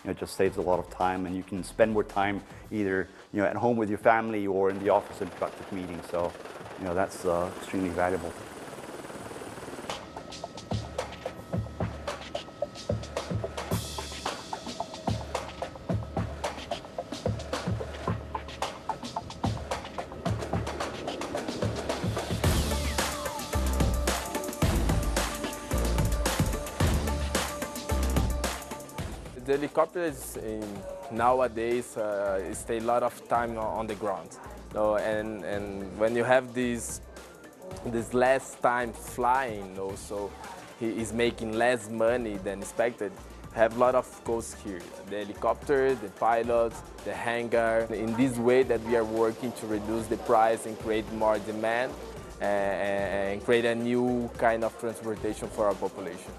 It just saves a lot of time, and you can spend more time either at home with your family or in the office in productive meetings. So that's extremely valuable. The helicopters nowadays stay a lot of time on the ground. So, and when you have this less time flying, so he is making less money than expected. Have a lot of costs here. The helicopter, the pilots, the hangar. In this way that we are working to reduce the price and create more demand and create a new kind of transportation for our population.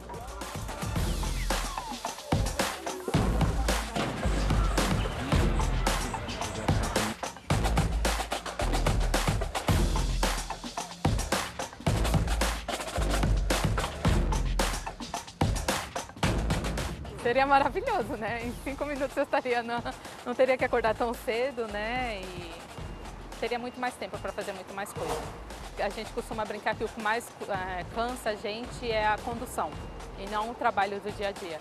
Seria maravilhoso, né? Em 5 minutos eu estaria, não teria que acordar tão cedo, né? E teria muito mais tempo para fazer muito mais coisa. A gente costuma brincar que o que mais cansa a gente é a condução e não o trabalho do dia a dia.